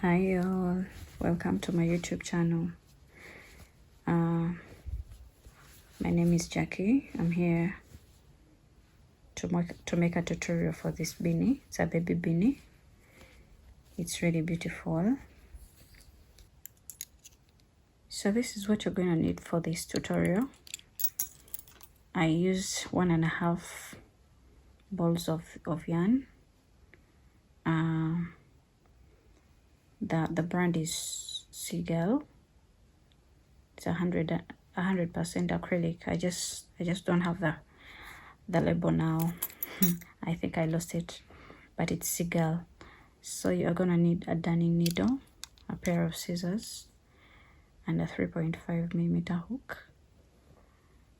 Hi all, welcome to my YouTube channel. My name is Jackie. I'm here to make a tutorial for this beanie. It's a baby beanie. It's really beautiful. So this is what you're going to need for this tutorial. I used 1.5 balls of yarn. The brand is Seagull. It's 100% acrylic. I just don't have the label now. I think I lost it, but it's Seagull. So you're gonna need a darning needle, a pair of scissors, and a 3.5mm hook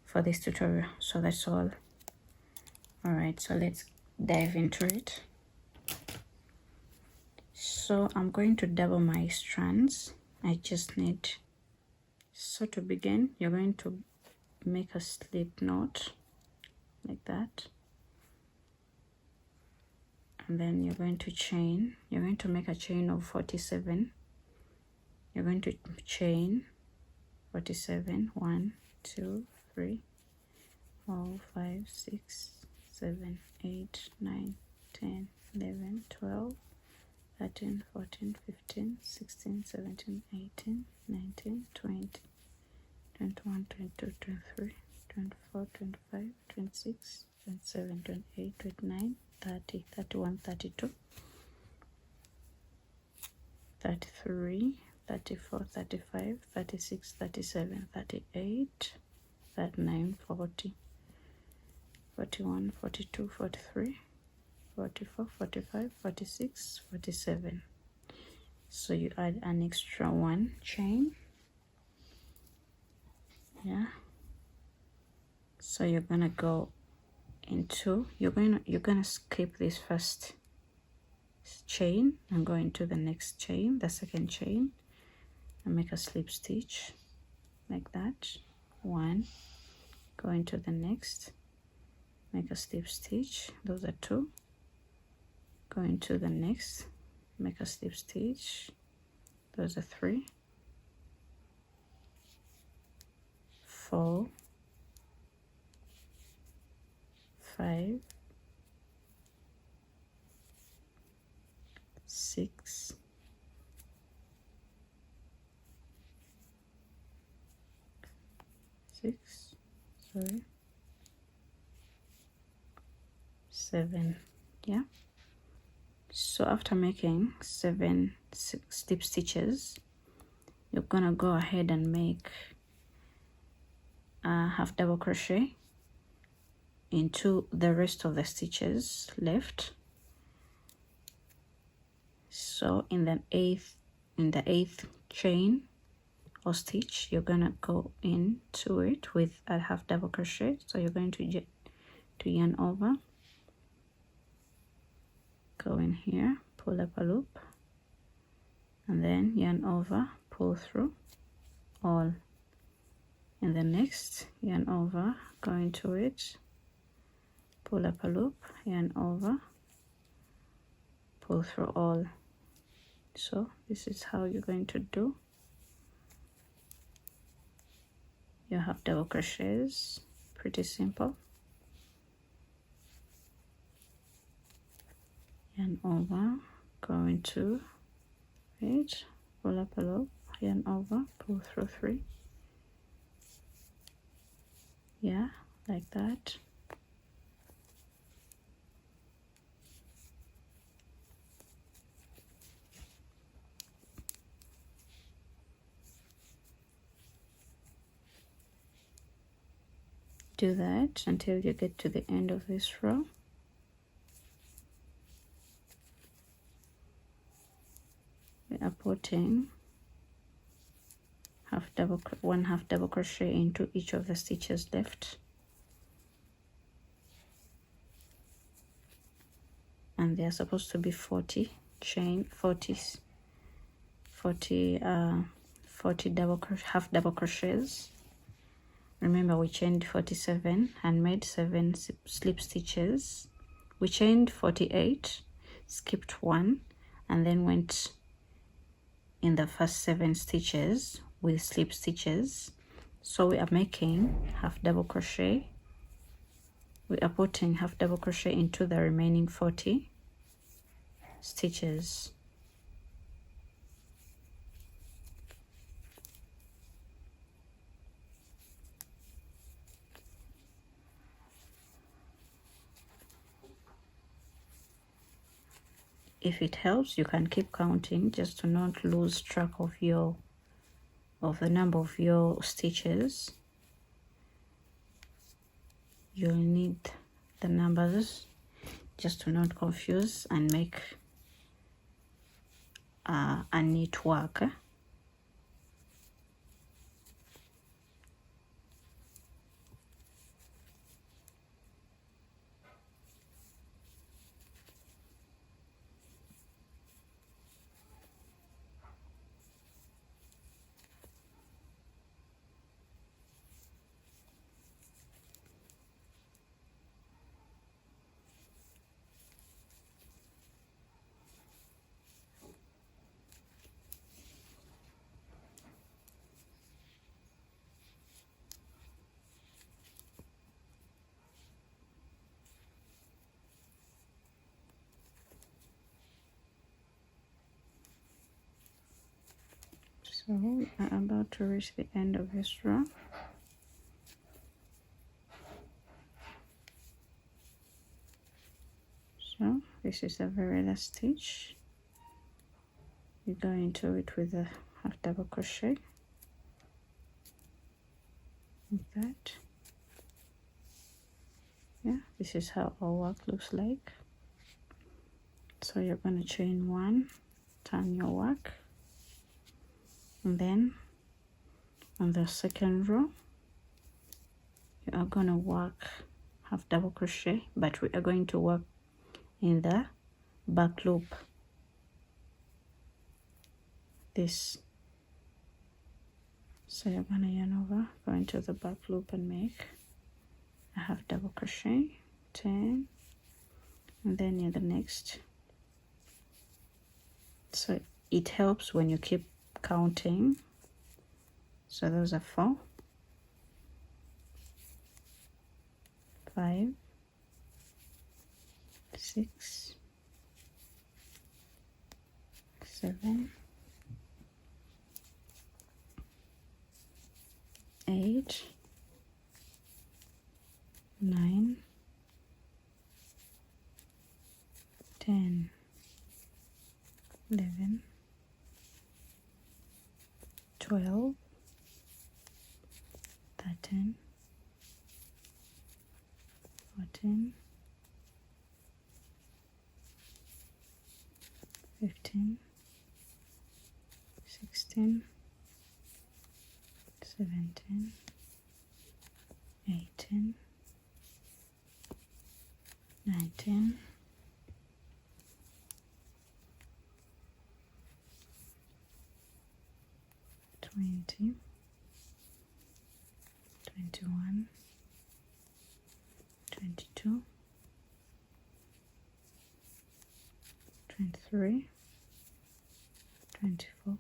for this tutorial. So that's all. All right, so let's dive into it. So I'm going to double my strands. I just need, so to begin, you're going to make a slip knot like that, and then you're going to chain. You're going to make a chain of 47. You're going to chain 47. 1, 2, 3, 4, 5, 6, 7, 8, 9, 10, 11, 12, 13, 14, 15, 16, 17, 18, 19, 20, 21, 22, 23, 24, 25, 26, 27, 28, 29, 30, 31, 32, 33, 34, 35, 36, 37, 38, 39, 40, 41, 42, 43, 44, 45, 46, 47. So you add an extra one chain. Yeah. So you're gonna go into, you're gonna skip this first chain and go into the next chain, the second chain, and make a slip stitch like that. 1, go into the next, make a slip stitch. Those are 2. Go into the next, make a slip stitch. Those are 3, 4, 5, 6, 7. Yeah. So after making 7 slip stitches, you're gonna go ahead and make a half double crochet into the rest of the stitches left. So in the eighth chain or stitch, you're gonna go into it with a half double crochet. So you're going to yarn over, go in here, pull up a loop, and then yarn over, pull through all. In the next, yarn over, go into it, pull up a loop, yarn over, pull through all. So this is how you're going to do your half double crochets. Pretty simple. Yarn over, go into it, pull up a loop, yarn over, pull through 3. Yeah, like that. Do that until you get to the end of this row. We are putting one half double crochet into each of the stitches left, and they are supposed to be 40 half double crochets. Remember, we chained 47 and made 7 slip stitches. We chained 48, skipped 1, and then went in the first 7 stitches with slip stitches. So we are making half double crochet. We are putting half double crochet into the remaining 40 stitches. If it helps, you can keep counting just to not lose track of the number of your stitches. You'll need the numbers just to not confuse and make a neat work. So we are about to reach the end of this row. So this is the very last stitch. You go into it with a half double crochet like that. Yeah, this is how our work looks like. So you're going to chain 1, turn your work, and then on the second row you are going to work half double crochet, but we are going to work in the back loop. This, so you're going to yarn over, go into the back loop and make a half double crochet, 10, and then in the next. So it helps when you keep counting. So those are 4, 5, 6, 7, 8, 9, 10, 11, 12, 13, 14, 15, 16, 17, 18, 19, 20, 21, 22, 23, 24,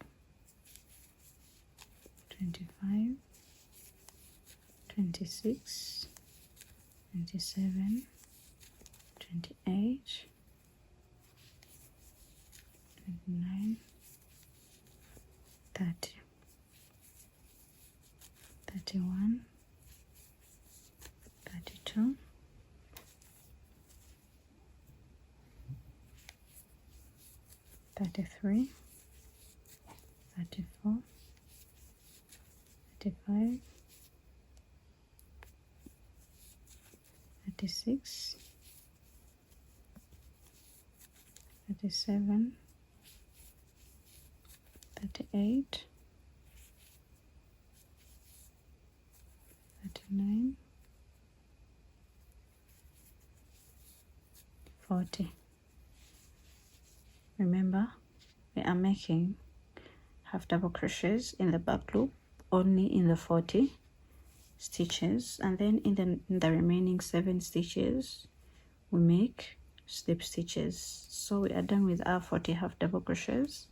25, 26, 27, 28, 29, 30, 31, 32, 33, 34, 35, 36, 37, 38, 39, 40. Remember, we are making half double crochets in the back loop only in the 40 stitches, and then in the remaining 7 stitches we make slip stitches. So we are done with our 40 half double crochets.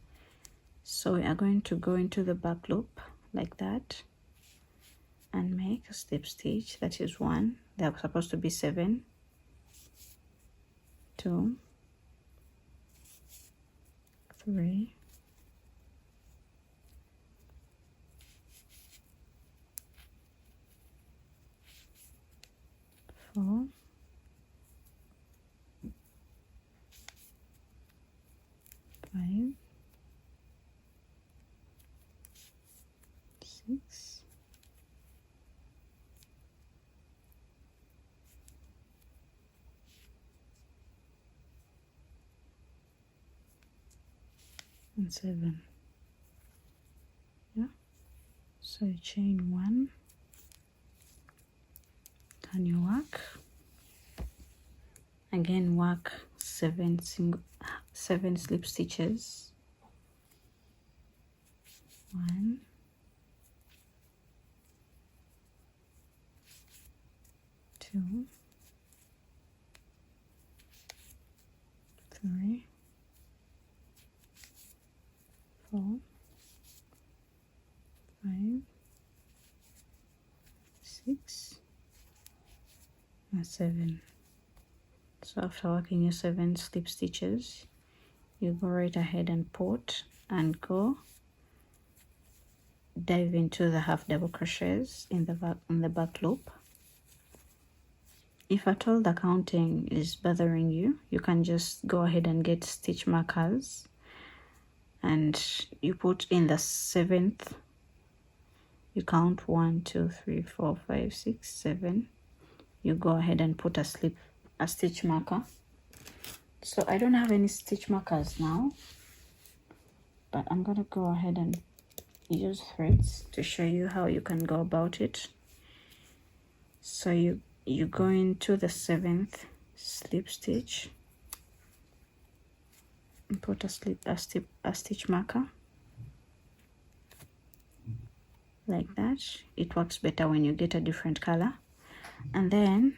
So we are going to go into the back loop like that and make a slip stitch. That is 1. There are supposed to be 7, 2, 3, 4, 5, 6, 7. Yeah, so you chain 1, turn your work, again work 7 slip stitches. 1, 2, 3, 4, 5, 6, and 7. So after working your 7 slip stitches, you go right ahead and put and go dive into the half double crochets in the back loop. If at all the counting is bothering you, you can just go ahead and get stitch markers and you put in the 7th, you count 1, 2, 3, 4, 5, 6, 7. You go ahead and put a stitch marker. So I don't have any stitch markers now, but I'm gonna go ahead and use threads to show you how you can go about it. So you go into the 7th slip stitch and put a stitch marker like that. It works better when you get a different color. And then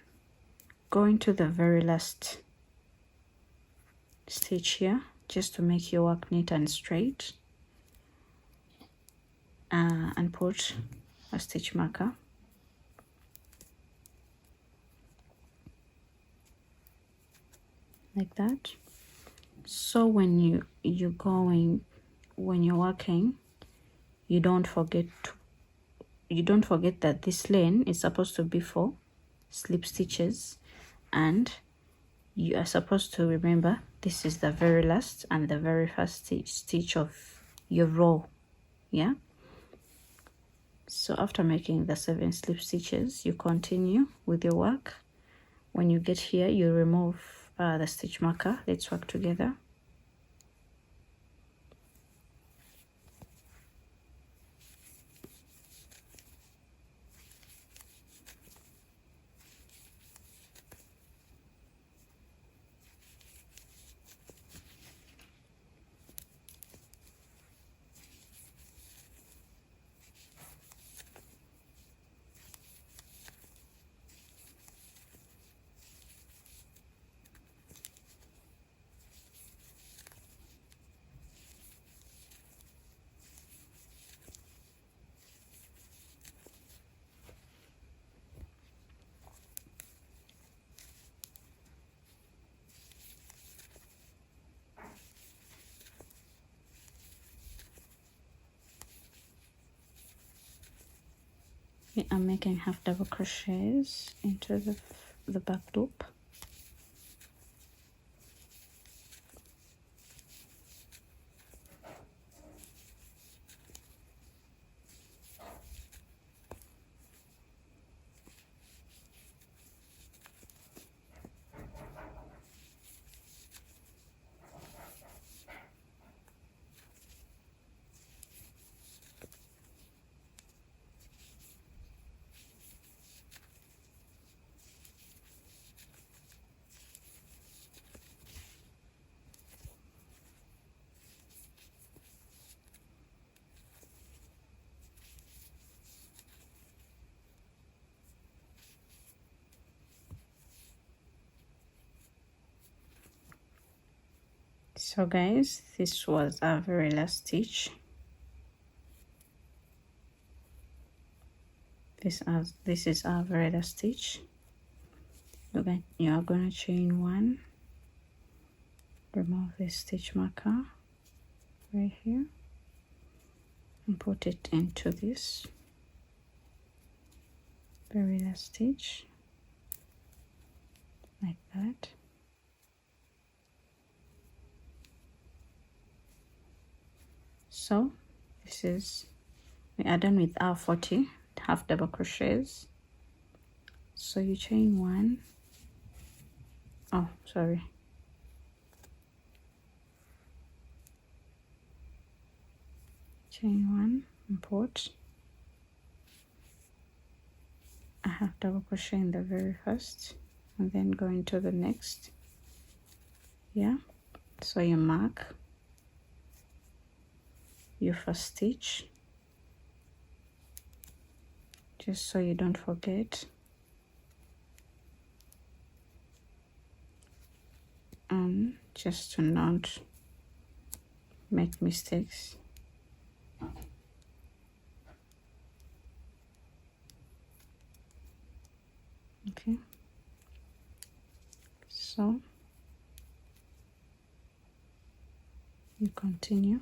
go into the very last stitch here, just to make your work neat and straight, and put a stitch marker. Like that. So when you're working, you don't forget that this lane is supposed to be for slip stitches, and you are supposed to remember this is the very last and the very first stitch of your row. Yeah, so after making the 7 slip stitches, you continue with your work. When you get here, you remove the stitch marker. Let's work together. I'm making half double crochets into the back loop. So guys, this was our very last stitch. this is our vertical stitch. You are going to chain 1, remove this stitch marker right here and put it into this vertical stitch like that. So this is, we are done with our 40 half double crochets. So you chain 1, oh sorry, chain 1 and put a half double crochet in the very first and then go into the next. Yeah, so you mark your first stitch just so you don't forget, and just to not make mistakes. Okay, so you continue.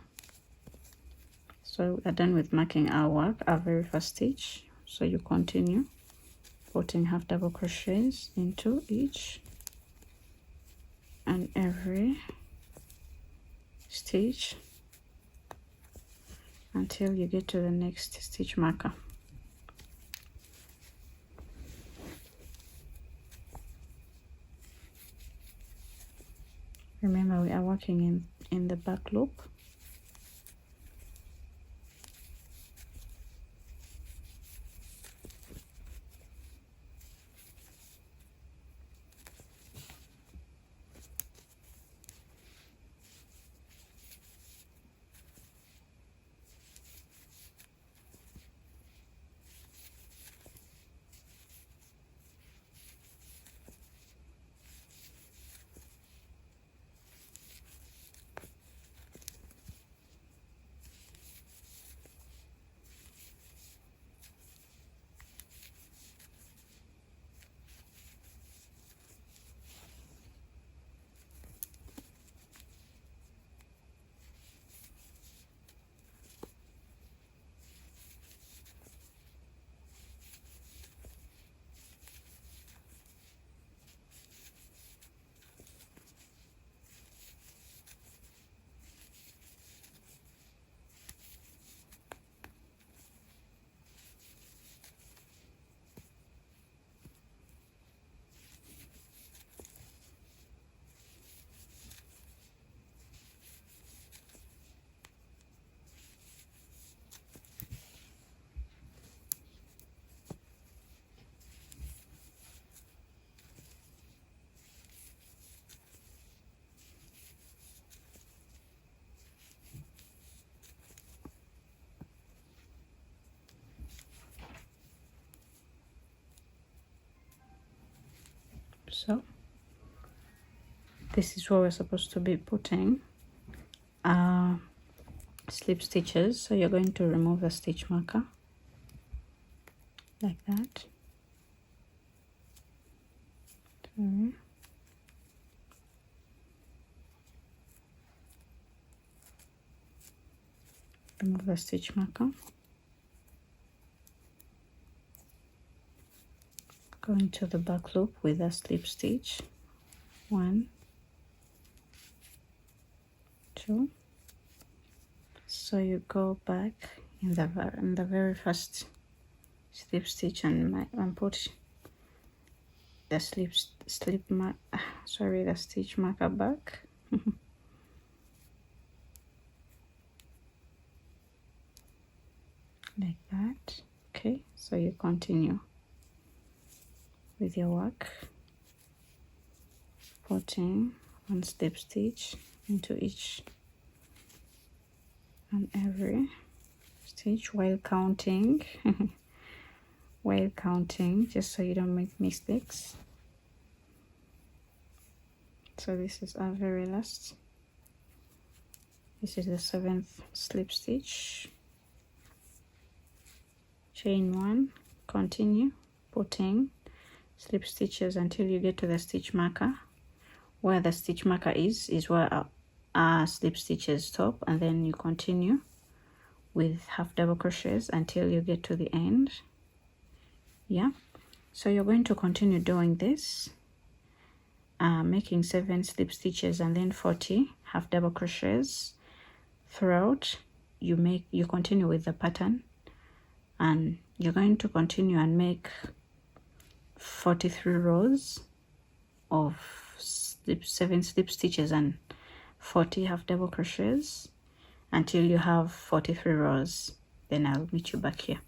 So we're done with marking our work, our very first stitch. So you continue putting half double crochets into each and every stitch until you get to the next stitch marker. Remember, we are working in the back loop. So this is where we're supposed to be putting slip stitches. So you're going to remove the stitch marker like that. Sorry. Remove the stitch marker. Go into the back loop with a slip stitch. 1, 2. So you go back in the very first slip stitch and put the the stitch marker back. Like that. Okay, so you continue with your work, putting 1 slip stitch into each and every stitch while counting just so you don't make mistakes. So this is our very last, this is the 7th slip stitch, chain 1, continue putting slip stitches until you get to the stitch marker. Where the stitch marker is where our slip stitches stop, and then you continue with half double crochets until you get to the end. Yeah, so you're going to continue doing this, making 7 slip stitches and then 40 half double crochets throughout. You continue with the pattern, and you're going to continue and make 43 rows of 7 slip stitches and 40 half double crochets until you have 43 rows. Then I'll meet you back here.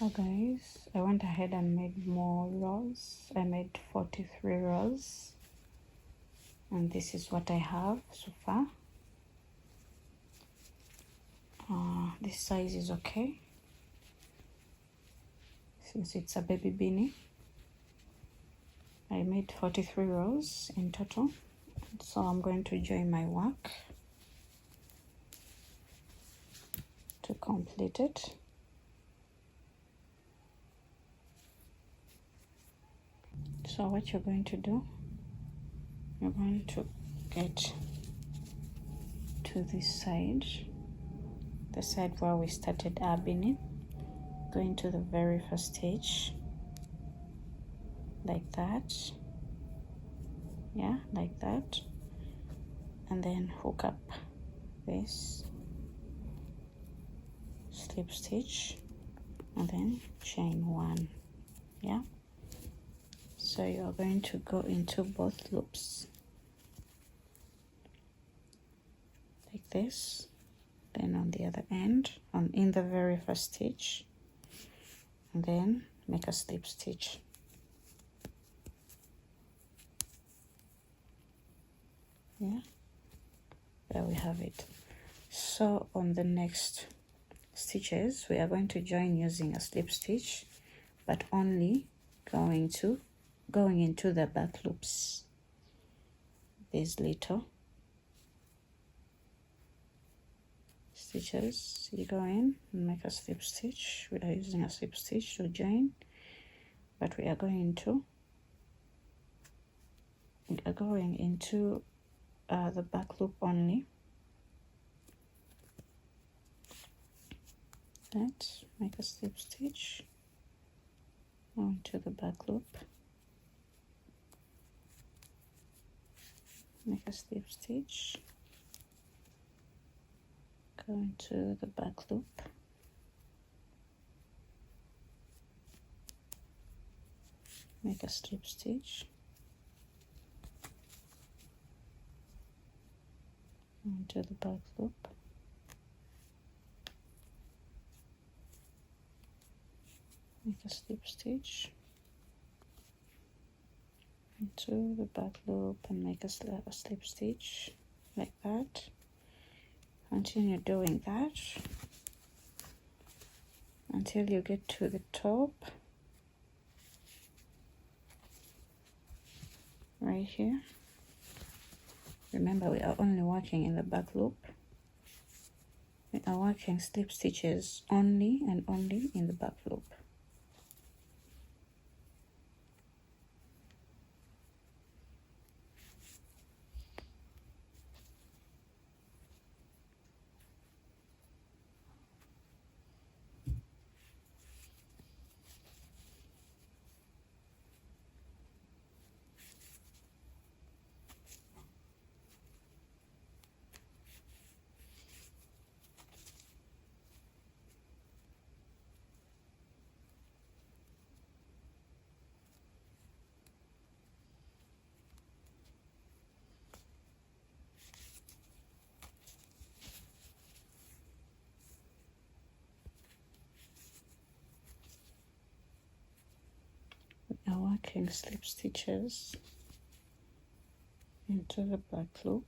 So guys, I went ahead and made more rows. I made 43 rows, and this is what I have so far. This size is okay since it's a baby beanie. I made 43 rows in total, so I'm going to join my work to complete it. So what you're going to do, you're going to get to this side, the side where we started our beanie, going to the very first stitch, like that, yeah, like that, and then hook up this, slip stitch, and then chain one, yeah. So you are going to go into both loops like this, then on the other end, in the very first stitch, and then make a slip stitch. Yeah, there we have it. So on the next stitches, we are going to join using a slip stitch, but only going into the back loops. These little stitches, you go in and make a slip stitch. We are using a slip stitch to join, but we are going into the back loop only. Let's make a slip stitch onto the back loop, make a slip stitch, go into the back loop, make a slip stitch, into the back loop, make a slip stitch, into the back loop, and make a slip stitch like that. Continue doing that until you get to the top right here. Remember, we are only working in the back loop. We are working slip stitches only and only in the back loop. We are working slip stitches into the back loop.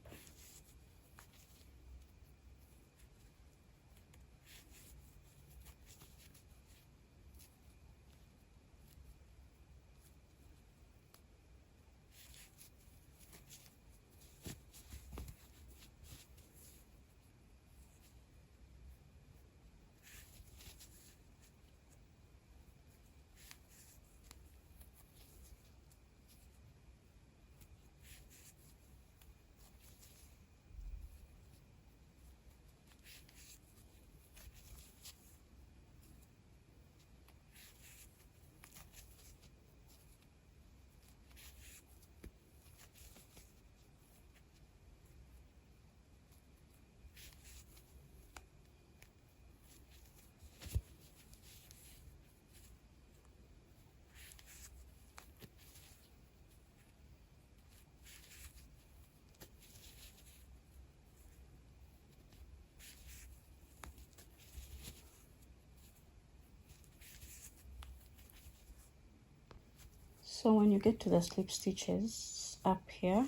So when you get to the slip stitches up here,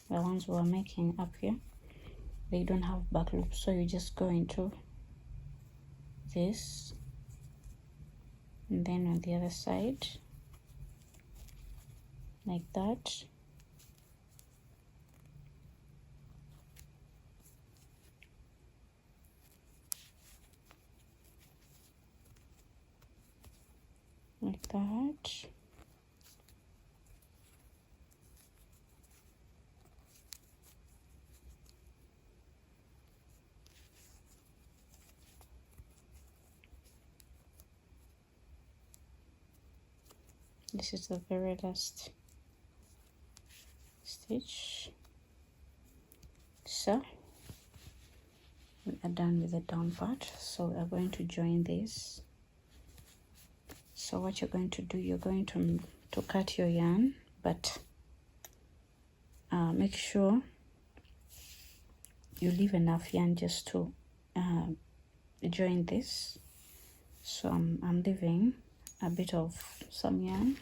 the ones we are making up here, they don't have back loops, so you just go into this, and then on the other side like that, like that. This is the very last stitch. So we are done with the down part, so we are going to join this. So what you're going to do, you're going to cut your yarn, but make sure you leave enough yarn just to join this. So I'm leaving a bit of some yarn.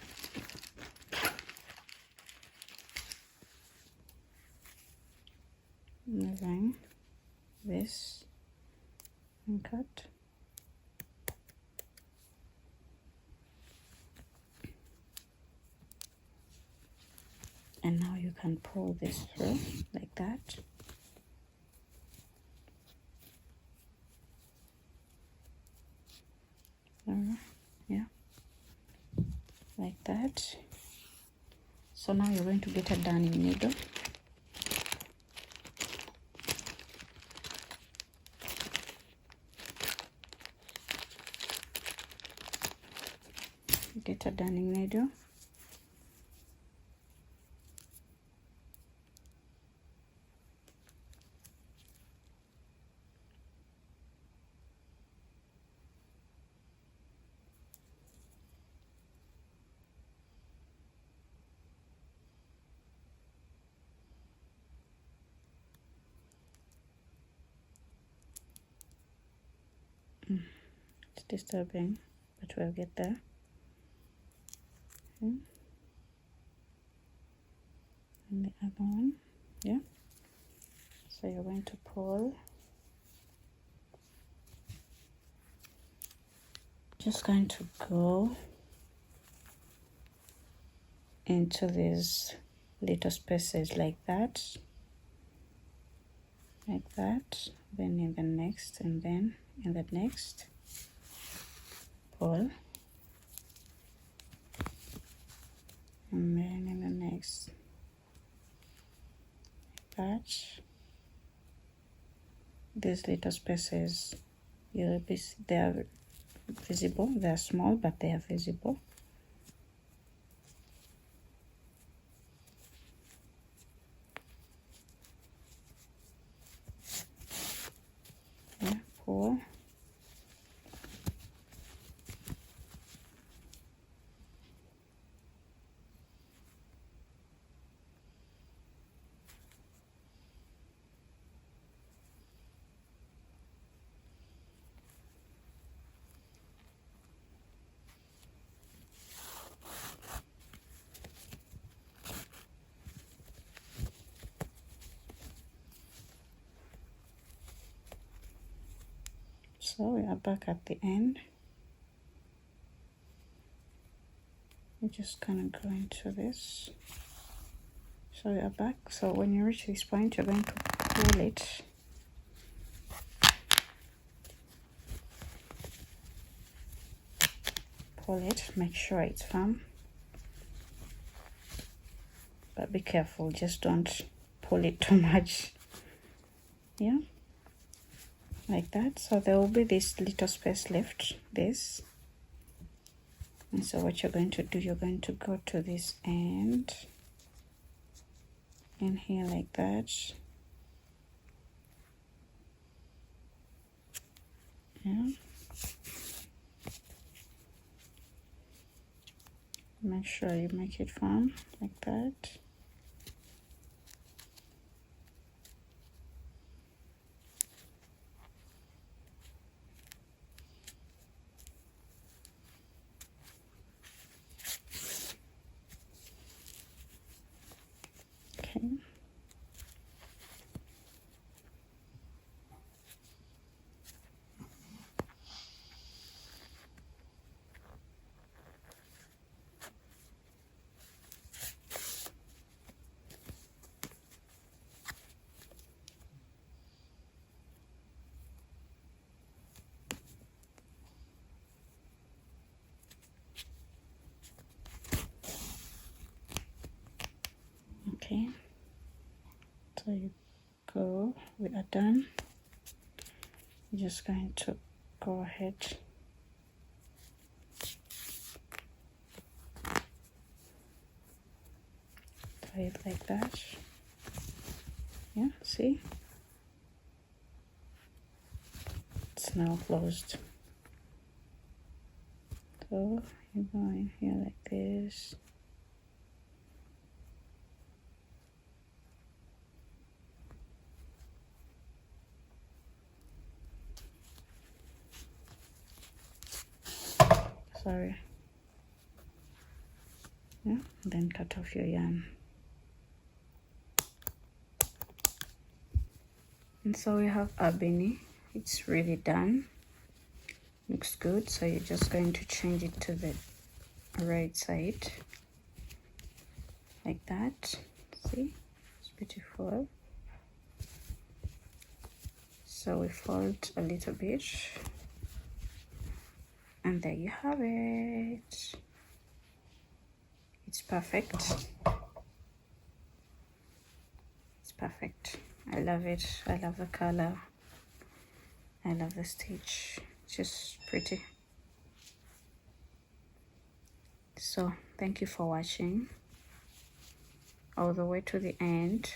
Moving this and cut. And now you can pull this through like that. Yeah, like that. So now you're going to get a darning needle. Get a darning needle. It's disturbing, but we'll get there. And the other one, yeah. So you're going to pull. Just going to go into these little spaces like that, then in the next, and then in the next, pull, and then in the next, like that. These little spaces, you'll be, they are visible. They are small, but they are visible. Yeah, pull. So we are back at the end. We're just gonna go into this. So we are back. So when you reach this point, you're going to pull it. Pull it, make sure it's firm. But be careful, just don't pull it too much. Yeah. Like that. So there will be this little space left, this. And so what you're going to do, you're going to go to this end, in here like that. Yeah. Make sure you make it firm like that. So you go, we are done. You're just going to go ahead tie it like that. Yeah, see, it's now closed. So you go in here like this. Sorry. Yeah, then cut off your yarn. And so we have our beanie. It's really done. Looks good. So you're just going to change it to the right side like that. See, it's beautiful. So we fold a little bit, and there you have it. It's perfect. It's perfect. I love it. I love the color. I love the stitch. It's just pretty. So thank you for watching all the way to the end.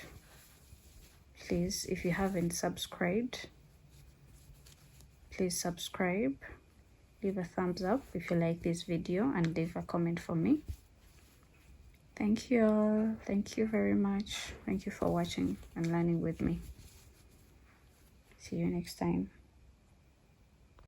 Please, if you haven't subscribed, please subscribe. Leave a thumbs up if you like this video, and leave a comment for me. Thank you all. Thank you very much. Thank you for watching and learning with me. See you next time.